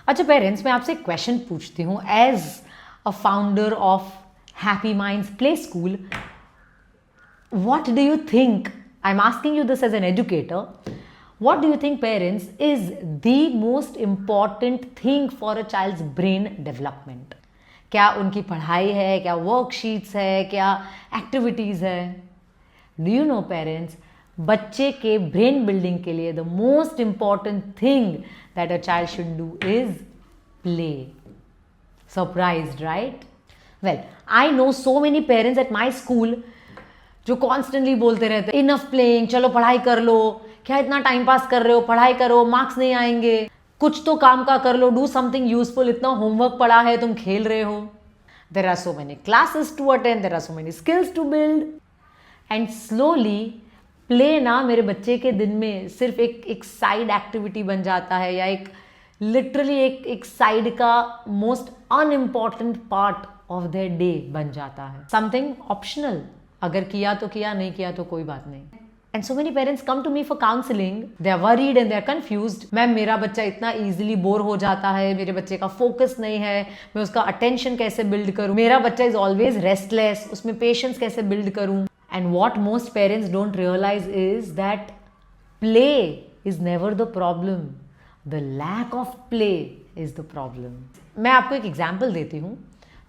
अच्छा पेरेंट्स, मैं आपसे एक क्वेश्चन पूछती हूँ as a founder of Happy Minds play school. What do you think? I'm asking you this as an educator. What do you think, parents, is the most important thing for a child's brain development? क्या उनकी पढ़ाई है, क्या worksheets है, क्या activities है? Do you know parents, बच्चे के ब्रेन बिल्डिंग के लिए the most important thing that a child should do is play. Surprised, right? Well, I know so many parents at my school जो कॉन्स्टेंटली बोलते रहते हैं इनफ प्लेइंग, चलो पढ़ाई कर लो, क्या इतना टाइम पास कर रहे हो, पढ़ाई करो, मार्क्स नहीं आएंगे, कुछ तो काम का कर लो, डू समथिंग यूजफुल, इतना होमवर्क पड़ा है, तुम खेल रहे हो. There are so many classes to attend, there are so many skills to build. And slowly play ना मेरे बच्चे के दिन में सिर्फ एक साइड एक्टिविटी बन जाता है, या एक लिटरली एक साइड का most unimportant part of their day बन जाता है. समथिंग ऑप्शनल, अगर किया तो किया, नहीं किया तो कोई बात नहीं. And so many parents come to me for counselling. They are worried and they are confused. Ma'am, मेरा बच्चा इतना इजीली बोर हो जाता है, मेरे बच्चे का फोकस नहीं है, मैं उसका अटेंशन कैसे बिल्ड करूं, मेरा बच्चा इज ऑलवेज रेस्टलेस, उसमें पेशेंस कैसे बिल्ड करूं. And what most parents don't realise is that play is never the problem, the lack of play is the problem. मैं आपको एक एग्जाम्पल देती हूँ.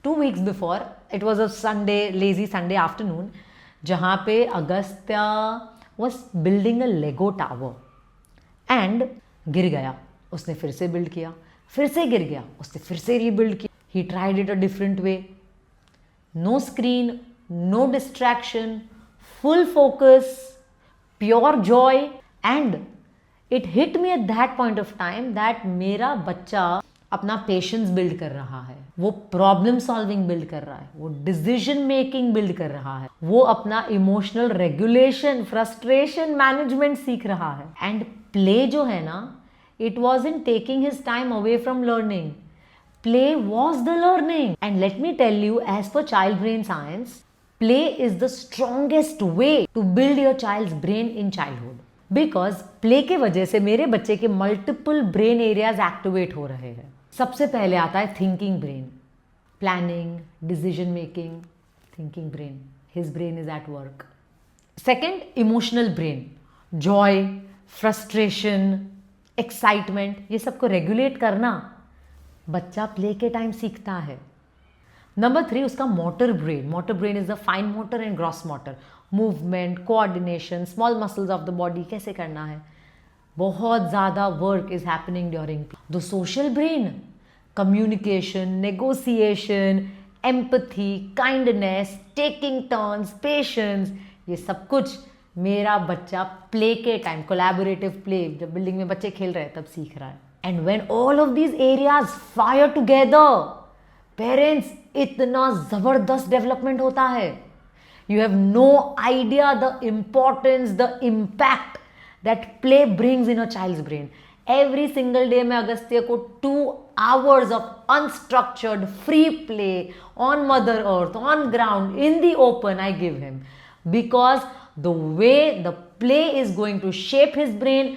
2 weeks before, it was a Sunday, lazy Sunday afternoon, जहाँ पे Agastya was building a Lego tower and गिर गया. उसने फिर से बिल्ड किया, फिर से गिर गया, उसने फिर से रीबिल्ड किया. He tried it a different way. No screen, no distraction, full focus, pure joy. And it hit me at that point of time that मेरा बच्चा अपना पेशेंस बिल्ड कर रहा है, वो प्रॉब्लम सॉल्विंग बिल्ड कर रहा है, वो डिसीजन मेकिंग बिल्ड कर रहा है, वो अपना इमोशनल रेगुलेशन, फ्रस्ट्रेशन मैनेजमेंट सीख रहा है. एंड प्ले जो है ना, it was in taking his time away from learning. Play was the learning. And let me tell you, as per child brain science, play is the strongest way to build your child's brain in childhood. Because play के वजह से मेरे बच्चे के multiple brain areas activate हो रहे हैं. सबसे पहले आता है thinking brain, planning, decision making, thinking brain, his brain is at work. Second, emotional brain, Joy, frustration, excitement, ये सबको रेगुलेट करना बच्चा प्ले के टाइम सीखता है. नंबर 3, उसका motor brain. Motor brain is the fine motor and gross motor, movement, coordination, small muscles of the body कैसे करना है. बहुत ज़्यादा work is happening during. The social brain, communication, negotiation, empathy, kindness, taking turns, patience, ये सब कुछ मेरा बच्चा प्ले के टाइम, कोलैबोरेटिव प्ले, जब बिल्डिंग में बच्चे खेल रहे हैं तब सीख रहा है. And when all of these areas fire together, parents, इतना जबरदस्त डेवलपमेंट होता है. You have no idea the importance, the impact that play brings in a child's brain. Every single day मैं अगस्त्य को 2 hours of unstructured free play on Mother Earth, on ground, in the open I give him, because the way the play is going to shape his brain,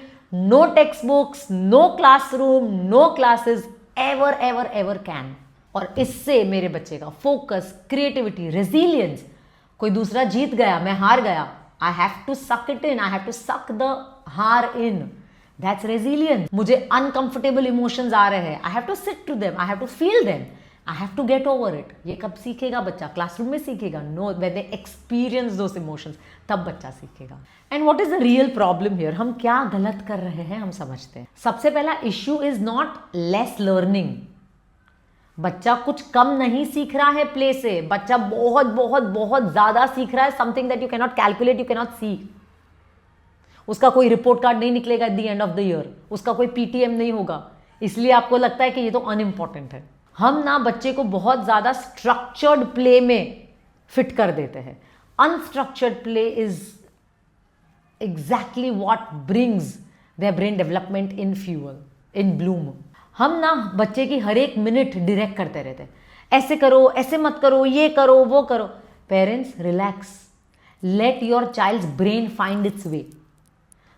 no textbooks, no classroom, no classes ever can. और इससे मेरे बच्चे का focus, creativity, resilience, कोई दूसरा जीत गया, मैं हार गया, I have to suck it in, I have to suck the हार in. That's resilience. मुझे uncomfortable emotions आ रहे हैं, I have to sit to them, I have to feel them, I have to get over it. ये कब सीखेगा बच्चा? Classroom में सीखेगा? No, when they experience those emotions, तब बच्चा सीखेगा. And what is the real problem here? हम क्या गलत कर रहे हैं हम समझते हैं. सबसे पहला issue is not less learning. बच्चा कुछ कम नहीं सीख रहा है प्ले से, बच्चा बहुत बहुत बहुत ज्यादा सीख रहा है. Something that you cannot calculate, you cannot see. उसका कोई रिपोर्ट कार्ड नहीं निकलेगा at the end of the year, उसका कोई पीटीएम नहीं होगा, इसलिए आपको लगता है कि ये तो अनइम्पॉर्टेंट है. हम ना बच्चे को बहुत ज्यादा स्ट्रक्चर्ड प्ले में फिट कर देते हैं. Unstructured play is exactly what brings their brain development in fuel, in Bloom. हम ना बच्चे की हर एक मिनट डायरेक्ट करते रहते हैं, ऐसे करो, ऐसे मत करो, ये करो, वो करो. Parents, relax, let your child's brain find its way.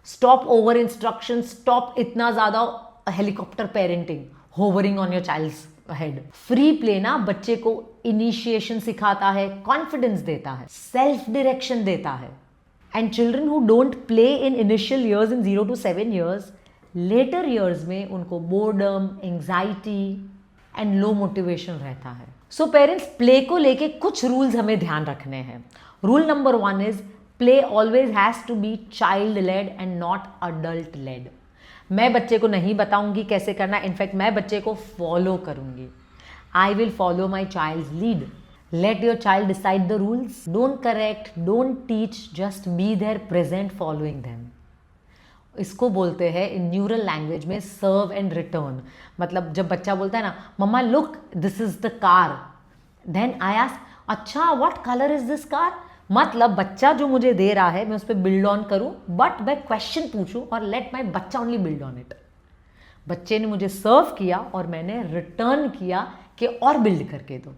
Stop over instruction, stop इतना ज़्यादा helicopter parenting. hovering on your child's head. Free play ना बच्चे को इनिशिएशन सिखाता है, कॉन्फिडेंस देता है, सेल्फ डायरेक्शन देता है. And children who don't play in initial years in 0 to 7 years, later years में उनको boredom, anxiety and low motivation रहता है. सो पेरेंट्स, प्ले को लेके कुछ रूल्स हमें ध्यान रखने हैं. Rule number 1 is play always has to be child led and not adult led. मैं बच्चे को नहीं बताऊंगी कैसे करना, इनफैक्ट मैं बच्चे को फॉलो करूंगी. I will follow my child lead. Let your child decide the rules. Don't correct, don't teach, just be there present following them. इसको बोलते हैं इन न्यूरल लैंग्वेज में सर्व एंड रिटर्न. मतलब जब बच्चा बोलता है ना, मम्मा look this is the car, then I ask अच्छा what colour is this car. मतलब बच्चा जो मुझे दे रहा है मैं उस पर बिल्ड ऑन करूं, बट मैं क्वेश्चन पूछूं और लेट माई बच्चा ओनली बिल्ड ऑन इट. बच्चे ने मुझे सर्व किया और मैंने रिटर्न किया कि और बिल्ड करके दो.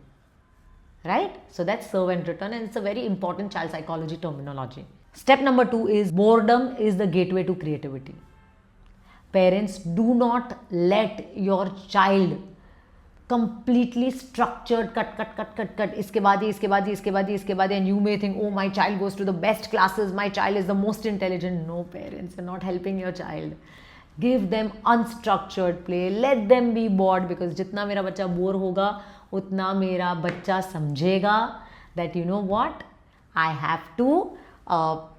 Right? So that's serve and return and it's a very important child psychology terminology. Step number 2 is boredom is the gateway to creativity. Parents, do not let your child completely structured cut. इसके बाद ये, and you may think, oh, my child goes to the best classes, my child is the most intelligent. No, parents, you're not helping your child. Give them unstructured play, let them be bored, because जितना मेरा बच्चा bore होगा उतना मेरा बच्चा समझेगा that you know what, I have to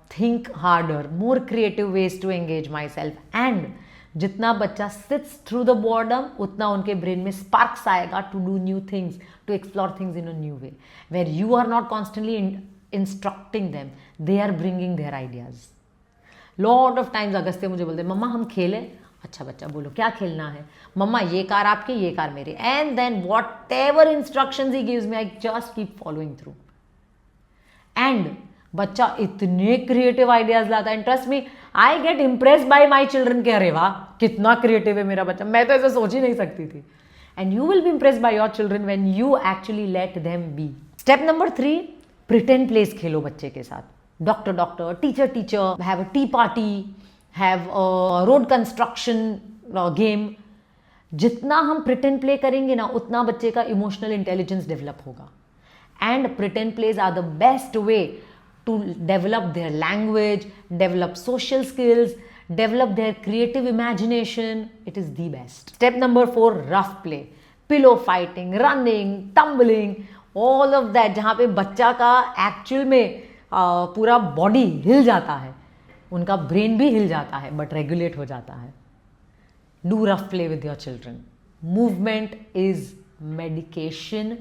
think harder, more creative ways to engage myself. And जितना बच्चा sits through the boredom उतना उनके ब्रेन में sparks आएगा to do new things, to explore things in a new way. Where you are not constantly instructing them, they are bringing their ideas. Lot of times Agastya मुझे बोलते मम्मा हम खेलें. अच्छा बच्चा बोलो क्या खेलना है. मम्मा ये कार आपकी, ये कार मेरी. And then whatever instructions he gives me, I just keep following through. And बच्चा इतने क्रिएटिव आइडियाज लाता है. Trust me, I get impressed by my children के अरे वाह कितना क्रिएटिव है मेरा बच्चा, मैं तो ऐसे सोच ही नहीं सकती थी. And you will be impressed by your children when you actually let them be. Step number 3, pretend plays खेलो बच्चे के साथ. Doctor, teacher, have a tea party, have a road construction game. जितना हम प्रिटेंड प्ले करेंगे ना उतना बच्चे का इमोशनल इंटेलिजेंस डेवलप होगा. And pretend plays are the best way to develop their language, develop social skills, develop their creative imagination. It is the best. Step number 4, rough play. Pillow fighting, running, tumbling, all of that जहाँ पे बच्चा का actual में पूरा body हिल जाता है, उनका brain भी हिल जाता है बट रेगुलेट हो जाता है. Do rough play with your children. Movement is medication.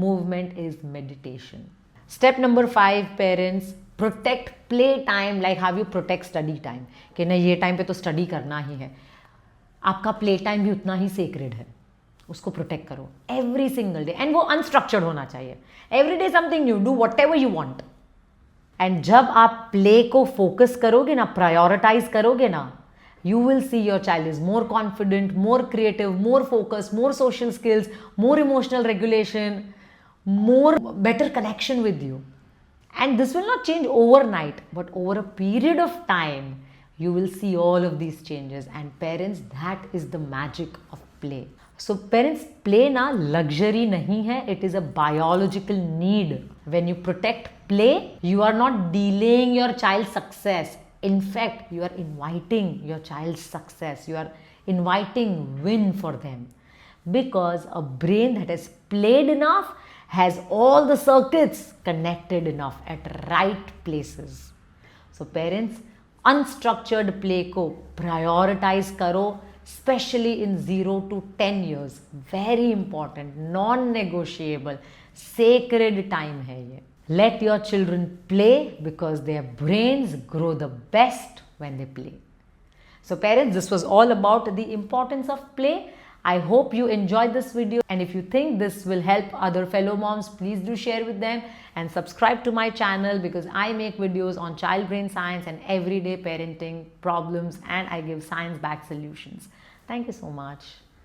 Movement is meditation. Step number 5, parents, protect play time like how you protect study time. कि नहीं ये टाइम पे तो स्टडी करना ही है. आपका प्ले टाइम भी उतना ही सेक्रेड है, उसको प्रोटेक्ट करो एवरी सिंगल डे. एंड वो अनस्ट्रक्चर्ड होना चाहिए. Every day something new, do what ever you want. And जब आप प्ले को फोकस करोगे ना, प्रायोरिटाइज करोगे ना, you will see your child is more confident, more creative, more focused, more social skills, more emotional regulation, more better connection with you. And this will not change overnight, but over a period of time you will see all of these changes. And parents, that is the magic of play. So parents, play na luxury nahi hai, it is a biological need. When you protect play, you are not delaying your child's success. In fact, you are inviting your child's success. You are inviting win for them. Because a brain that has played enough has all the circuits connected enough at right places. So parents, unstructured play ko prioritize karo, especially in 0 to 10 years. Very important, non-negotiable, sacred time hai ye. Let your children play because their brains grow the best when they play. So parents, this was all about the importance of play. I hope you enjoyed this video, and if you think this will help other fellow moms, please do share with them and subscribe to my channel, because I make videos on child brain science and everyday parenting problems, and I give science-backed solutions. Thank you so much.